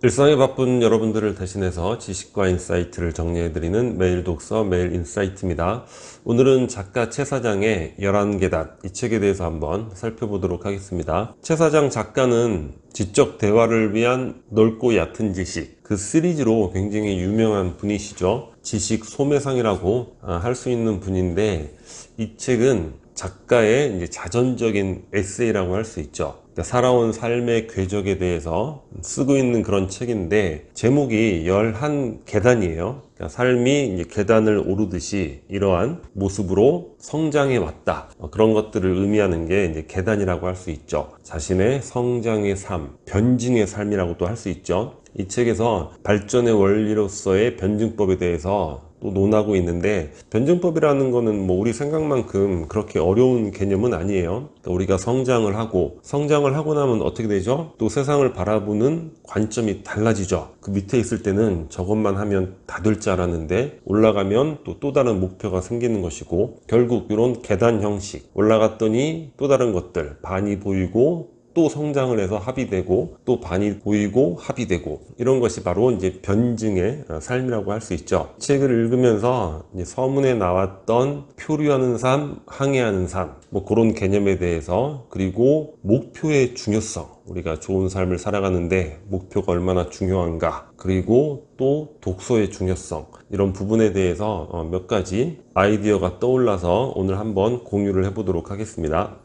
일상에 바쁜 여러분들을 대신해서 지식과 인사이트를 정리해드리는 매일 독서 매일 인사이트입니다. 오늘은 작가 최 사장의 11계단, 이 책에 대해서 한번 살펴보도록 하겠습니다. 최 사장 작가는 지적 대화를 위한 넓고 얕은 지식, 그 시리즈로 굉장히 유명한 분이시죠. 지식 소매상이라고 할 수 있는 분인데, 이 책은 작가의 이제 자전적인 에세이라고 할 수 있죠. 살아온 삶의 궤적에 대해서 쓰고 있는 그런 책인데, 제목이 11계단이에요. 그러니까 삶이 이제 계단을 오르듯이 이러한 모습으로 성장해 왔다. 그런 것들을 의미하는 게 이제 계단이라고 할 수 있죠. 자신의 성장의 삶, 변증의 삶이라고도 할 수 있죠. 이 책에서 발전의 원리로서의 변증법에 대해서 또 논하고 있는데, 변증법이라는 거는 뭐 우리 생각만큼 그렇게 어려운 개념은 아니에요. 그러니까 우리가 성장을 하고 나면 어떻게 되죠? 또 세상을 바라보는 관점이 달라지죠. 그 밑에 있을 때는 저것만 하면 다 될 줄 알았는데, 올라가면 또 다른 목표가 생기는 것이고, 결국 이런 계단 형식, 올라갔더니 또 다른 것들, 반이 보이고 또 성장을 해서 합의되고, 또 반이 보이고 합의되고, 이런 것이 바로 이제 변증의 삶이라고 할 수 있죠. 책을 읽으면서 이제 서문에 나왔던 표류하는 삶, 항해하는 삶, 뭐 그런 개념에 대해서, 그리고 목표의 중요성, 우리가 좋은 삶을 살아가는데 목표가 얼마나 중요한가, 그리고 또 독서의 중요성, 이런 부분에 대해서 몇 가지 아이디어가 떠올라서 오늘 한번 공유를 해보도록 하겠습니다.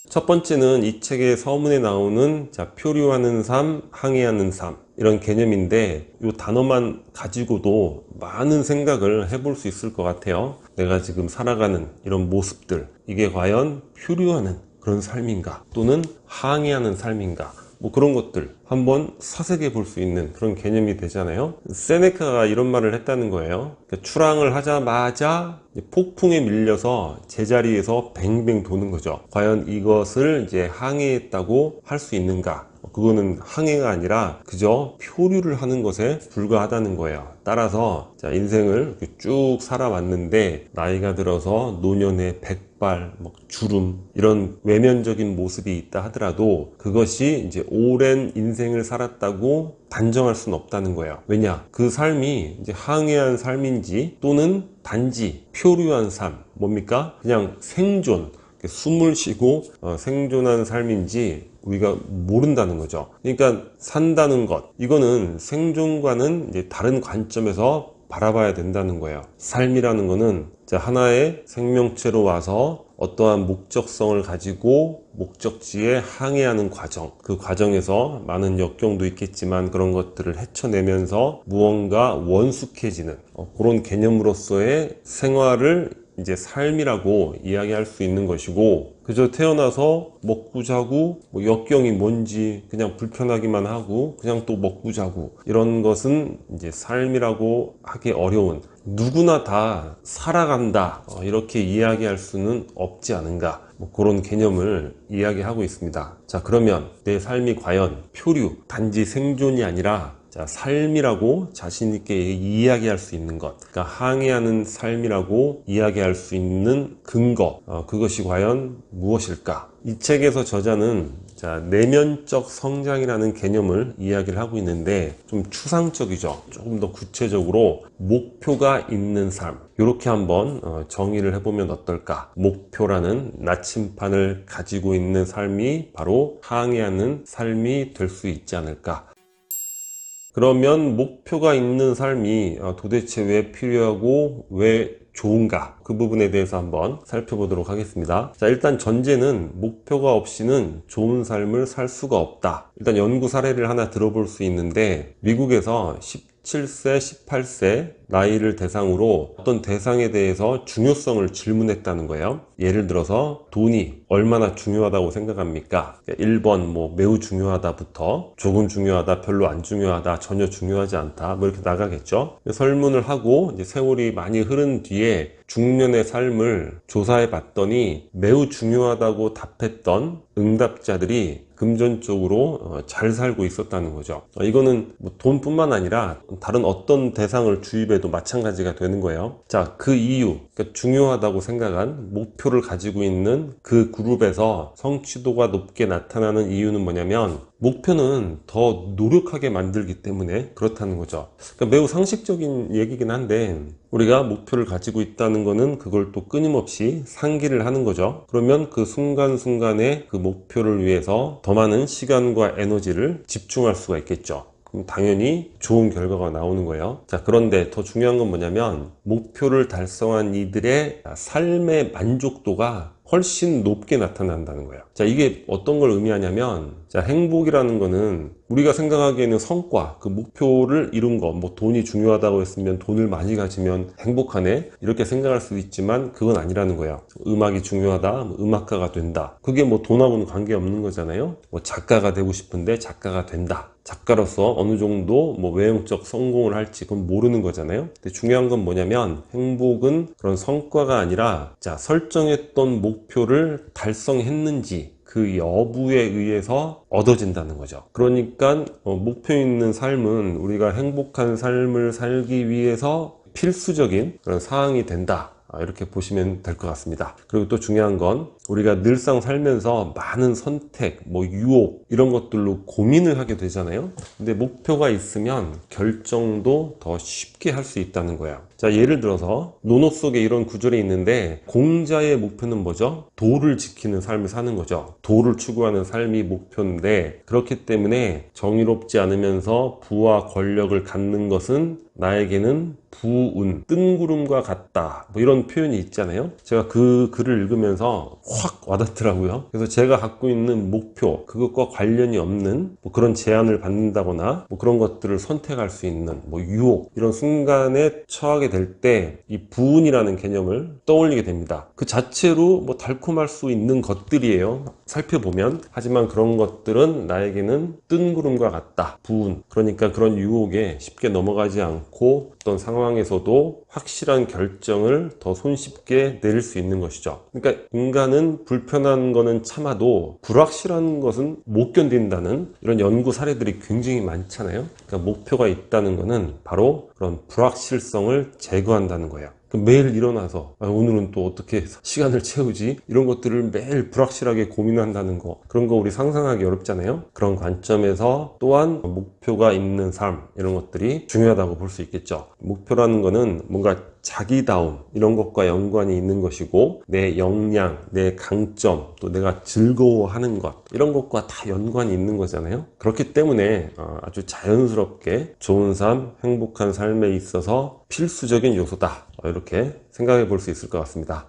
첫 번째는 이 책의 서문에 나오는 표류하는 삶, 항해하는 삶, 이런 개념인데, 이 단어만 가지고도 많은 생각을 해볼 수 있을 것 같아요. 내가 지금 살아가는 이런 모습들, 이게 과연 표류하는 그런 삶인가, 또는 항해하는 삶인가, 뭐 그런 것들 한번 사색해 볼 수 있는 그런 개념이 되잖아요. 세네카가 이런 말을 했다는 거예요. 그러니까 출항을 하자마자 폭풍에 밀려서 제자리에서 뱅뱅 도는 거죠. 과연 이것을 이제 항해했다고 할 수 있는가? 그거는 항해가 아니라 그저 표류를 하는 것에 불과하다는 거예요. 따라서 인생을 쭉 살아왔는데, 나이가 들어서 노년의 백발, 주름, 이런 외면적인 모습이 있다 하더라도 그것이 이제 오랜 인생을 살았다고 단정할 수는 없다는 거예요. 왜냐? 그 삶이 이제 항해한 삶인지, 또는 단지 표류한 삶, 뭡니까? 그냥 생존, 숨을 쉬고 생존한 삶인지 우리가 모른다는 거죠. 그러니까 산다는 것, 이거는 생존과는 이제 다른 관점에서 바라봐야 된다는 거예요. 삶이라는 거는 하나의 생명체로 와서 어떠한 목적성을 가지고 목적지에 항해하는 과정, 그 과정에서 많은 역경도 있겠지만 그런 것들을 헤쳐내면서 무언가 원숙해지는 그런 개념으로서의 생활을 이제 삶이라고 이야기할 수 있는 것이고, 그저 태어나서 먹고 자고, 역경이 뭔지 그냥 불편하기만 하고 그냥 또 먹고 자고, 이런 것은 이제 삶이라고 하기 어려운, 누구나 다 살아간다, 이렇게 이야기할 수는 없지 않은가, 그런 개념을 이야기하고 있습니다. 자, 그러면 내 삶이 과연 표류, 단지 생존이 아니라 삶이라고 자신있게 이야기할 수 있는 것, 그러니까 항해하는 삶이라고 이야기할 수 있는 근거, 그것이 과연 무엇일까? 이 책에서 저자는 내면적 성장이라는 개념을 이야기를 하고 있는데, 좀 추상적이죠. 조금 더 구체적으로 목표가 있는 삶, 이렇게 한번 정의를 해보면 어떨까? 목표라는 나침판을 가지고 있는 삶이 바로 항해하는 삶이 될 수 있지 않을까? 그러면 목표가 있는 삶이 도대체 왜 필요하고 왜 좋은가? 그 부분에 대해서 한번 살펴보도록 하겠습니다. 자, 일단 전제는 목표가 없이는 좋은 삶을 살 수가 없다. 일단 연구 사례를 하나 들어볼 수 있는데, 미국에서 17세, 18세 나이를 대상으로 어떤 대상에 대해서 중요성을 질문했다는 거예요. 예를 들어서 돈이 얼마나 중요하다고 생각합니까? 1번 매우 중요하다부터 조금 중요하다, 별로 안 중요하다, 전혀 중요하지 않다, 이렇게 나가겠죠. 설문을 하고 이제 세월이 많이 흐른 뒤에 중년의 삶을 조사해 봤더니 매우 중요하다고 답했던 응답자들이 금전적으로 잘 살고 있었다는 거죠. 이거는 돈뿐만 아니라 다른 어떤 대상을 주입해도 마찬가지가 되는 거예요. 자, 그 이유, 그러니까 중요하다고 생각한 목표를 가지고 있는 그 그룹에서 성취도가 높게 나타나는 이유는 뭐냐면, 목표는 더 노력하게 만들기 때문에 그렇다는 거죠. 그러니까 매우 상식적인 얘기긴 한데, 우리가 목표를 가지고 있다는 거는 그걸 또 끊임없이 상기를 하는 거죠. 그러면 그 순간순간에 그 목표를 위해서 더 많은 시간과 에너지를 집중할 수가 있겠죠. 그럼 당연히 좋은 결과가 나오는 거예요. 자, 그런데 더 중요한 건 뭐냐면, 목표를 달성한 이들의 삶의 만족도가 훨씬 높게 나타난다는 거예요. 자, 이게 어떤 걸 의미하냐면, 자, 행복이라는 거는 우리가 생각하기에는 성과, 그 목표를 이룬 거, 뭐 돈이 중요하다고 했으면 돈을 많이 가지면 행복하네, 이렇게 생각할 수도 있지만 그건 아니라는 거예요. 음악이 중요하다, 뭐 음악가가 된다, 그게 뭐 돈하고는 관계없는 거잖아요. 뭐 작가가 되고 싶은데 작가가 된다, 작가로서 어느 정도 뭐 외형적 성공을 할지 그건 모르는 거잖아요. 근데 중요한 건 뭐냐면, 행복은 그런 성과가 아니라, 자, 설정했던 목표를 달성했는지 그 여부에 의해서 얻어진다는 거죠. 그러니까 목표 있는 삶은 우리가 행복한 삶을 살기 위해서 필수적인 그런 사항이 된다, 이렇게 보시면 될 것 같습니다. 그리고 또 중요한 건, 우리가 늘상 살면서 많은 선택, 뭐 유혹, 이런 것들로 고민을 하게 되잖아요. 근데 목표가 있으면 결정도 더 쉽게 할 수 있다는 거예요. 자, 예를 들어서 논어 속에 이런 구절이 있는데, 공자의 목표는 뭐죠? 도를 지키는 삶을 사는 거죠. 도를 추구하는 삶이 목표인데, 그렇기 때문에 정의롭지 않으면서 부와 권력을 갖는 것은 나에게는 부운, 뜬구름과 같다, 뭐 이런 표현이 있잖아요. 제가 그 글을 읽으면서 확 와닿더라고요. 그래서 제가 갖고 있는 목표, 그것과 관련이 없는 뭐 그런 제안을 받는다거나 뭐 그런 것들을 선택할 수 있는 뭐 유혹, 이런 순간에 처하게 될 때 이 부운이라는 개념을 떠올리게 됩니다. 그 자체로 뭐 달콤할 수 있는 것들이에요, 살펴보면. 하지만 그런 것들은 나에게는 뜬구름과 같다, 부운. 그러니까 그런 유혹에 쉽게 넘어가지 않고 어떤 상황에서도 확실한 결정을 더 손쉽게 내릴 수 있는 것이죠. 그러니까 인간은 불편한 거는 참아도 불확실한 것은 못 견딘다는 이런 연구 사례들이 굉장히 많잖아요. 그러니까 목표가 있다는 거는 바로 그런 불확실성을 제거한다는 거예요. 매일 일어나서 오늘은 또 어떻게 시간을 채우지? 이런 것들을 매일 불확실하게 고민한다는 거, 그런 거 우리 상상하기 어렵잖아요. 그런 관점에서 또한 목표가 있는 삶, 이런 것들이 중요하다고 볼 수 있겠죠. 목표라는 거는 뭔가 자기다움, 이런 것과 연관이 있는 것이고, 내 역량, 내 강점, 또 내가 즐거워하는 것, 이런 것과 다 연관이 있는 거잖아요. 그렇기 때문에 아주 자연스럽게 좋은 삶, 행복한 삶에 있어서 필수적인 요소다, 이렇게 생각해 볼 수 있을 것 같습니다.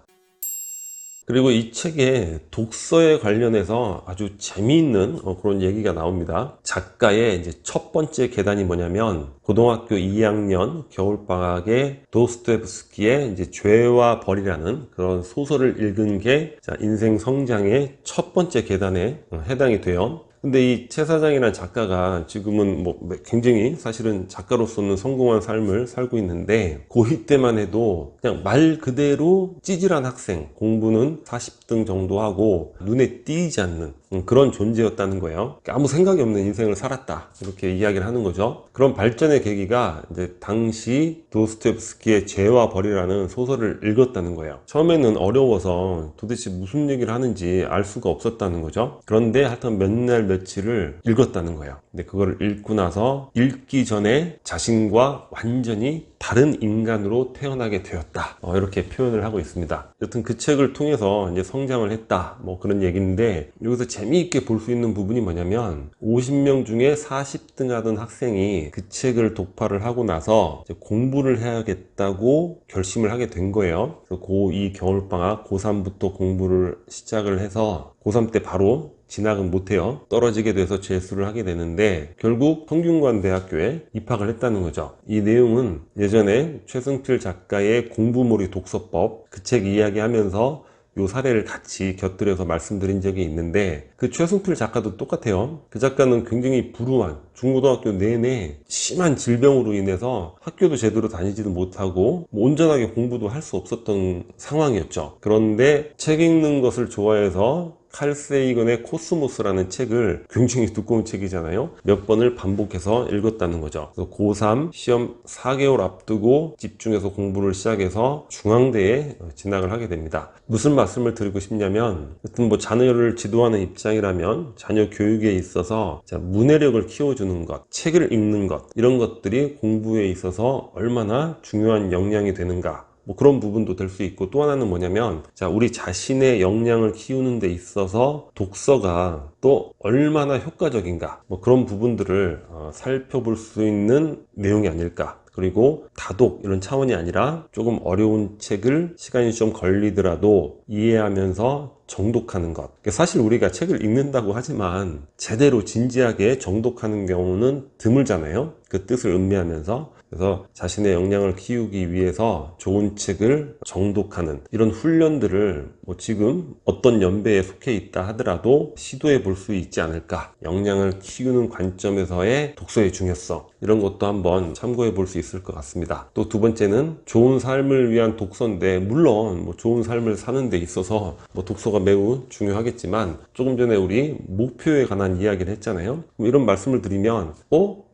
그리고 이 책에 독서에 관련해서 아주 재미있는 그런 얘기가 나옵니다. 작가의 이제 첫 번째 계단이 뭐냐면, 고등학교 2학년 겨울방학에 도스토옙스키의 이제 죄와 벌이라는 그런 소설을 읽은 게 인생 성장의 첫 번째 계단에 해당이 돼요. 근데 이 최 사장이라는 작가가 지금은 뭐 굉장히 사실은 작가로서는 성공한 삶을 살고 있는데, 고2 때만 해도 그냥 말 그대로 찌질한 학생, 공부는 40등 정도 하고 눈에 띄지 않는 그런 존재였다는 거예요. 아무 생각이 없는 인생을 살았다, 이렇게 이야기를 하는 거죠. 그런 발전의 계기가 이제 당시 도스토옙스키의 죄와 벌이라는 소설을 읽었다는 거예요. 처음에는 어려워서 도대체 무슨 얘기를 하는지 알 수가 없었다는 거죠. 그런데 하여튼 몇 날 며칠을 읽었다는 거예요. 근데 그걸 읽고 나서 읽기 전에 자신과 완전히 다른 인간으로 태어나게 되었다, 이렇게 표현을 하고 있습니다. 여튼 그 책을 통해서 이제 성장을 했다, 뭐 그런 얘기인데, 여기서 재미있게 볼 수 있는 부분이 뭐냐면, 50명 중에 40등 하던 학생이 그 책을 독파를 하고 나서 이제 공부를 해야겠다고 결심을 하게 된 거예요. 그래서 고2 겨울방학, 고3부터 공부를 시작을 해서 고3 때 바로 진학은 못해요. 떨어지게 돼서 재수를 하게 되는데, 결국 성균관대학교에 입학을 했다는 거죠. 이 내용은 예전에 최승필 작가의 공부몰이 독서법, 그 책 이야기하면서 요 사례를 같이 곁들여서 말씀드린 적이 있는데, 그 최승필 작가도 똑같아요. 그 작가는 굉장히 불우한, 중고등학교 내내 심한 질병으로 인해서 학교도 제대로 다니지도 못하고 뭐 온전하게 공부도 할 수 없었던 상황이었죠. 그런데 책 읽는 것을 좋아해서 칼 세이건의 코스모스라는 책을, 굉장히 두꺼운 책이잖아요. 몇 번을 반복해서 읽었다는 거죠. 그래서 고3 시험 4개월 앞두고 집중해서 공부를 시작해서 중앙대에 진학을 하게 됩니다. 무슨 말씀을 드리고 싶냐면, 하여튼 뭐 자녀를 지도하는 입장이라면 자녀 교육에 있어서 문해력을 키워주는 것, 책을 읽는 것, 이런 것들이 공부에 있어서 얼마나 중요한 역량이 되는가, 뭐 그런 부분도 될 수 있고, 또 하나는 뭐냐면, 우리 자신의 역량을 키우는 데 있어서 독서가 또 얼마나 효과적인가, 뭐 그런 부분들을 살펴볼 수 있는 내용이 아닐까. 그리고 다독 이런 차원이 아니라 조금 어려운 책을 시간이 좀 걸리더라도 이해하면서 정독하는 것. 사실 우리가 책을 읽는다고 하지만 제대로 진지하게 정독하는 경우는 드물잖아요. 그 뜻을 음미하면서. 그래서 자신의 역량을 키우기 위해서 좋은 책을 정독하는 이런 훈련들을 뭐 지금 어떤 연배에 속해 있다 하더라도 시도해 볼 수 있지 않을까. 역량을 키우는 관점에서의 독서의 중요성, 이런 것도 한번 참고해 볼 수 있을 것 같습니다. 또 두 번째는 좋은 삶을 위한 독서인데, 물론 뭐 좋은 삶을 사는 데 있어서 뭐 독서가 매우 중요하겠지만, 조금 전에 우리 목표에 관한 이야기를 했잖아요. 이런 말씀을 드리면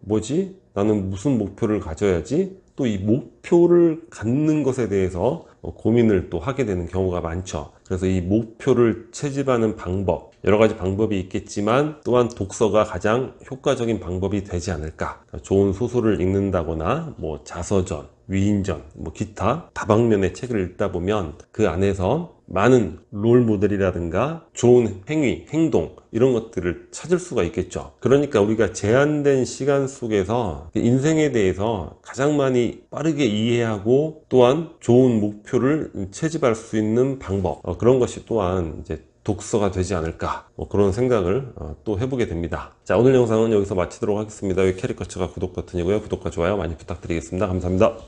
뭐지? 나는 무슨 목표를 가져야지? 또 이 목표를 갖는 것에 대해서 고민을 또 하게 되는 경우가 많죠. 그래서 이 목표를 채집하는 방법, 여러 가지 방법이 있겠지만 또한 독서가 가장 효과적인 방법이 되지 않을까. 좋은 소설을 읽는다거나 뭐 자서전, 위인전, 뭐 기타 다방면의 책을 읽다 보면 그 안에서 많은 롤 모델이라든가 좋은 행위, 행동, 이런 것들을 찾을 수가 있겠죠. 그러니까 우리가 제한된 시간 속에서 인생에 대해서 가장 많이 빠르게 이해하고 또한 좋은 목표를 채집할 수 있는 방법, 그런 것이 또한 이제 독서가 되지 않을까, 그런 생각을 또 해보게 됩니다. 자, 오늘 영상은 여기서 마치도록 하겠습니다. 여기 캐릭커처가 구독 버튼이고요. 구독과 좋아요 많이 부탁드리겠습니다. 감사합니다.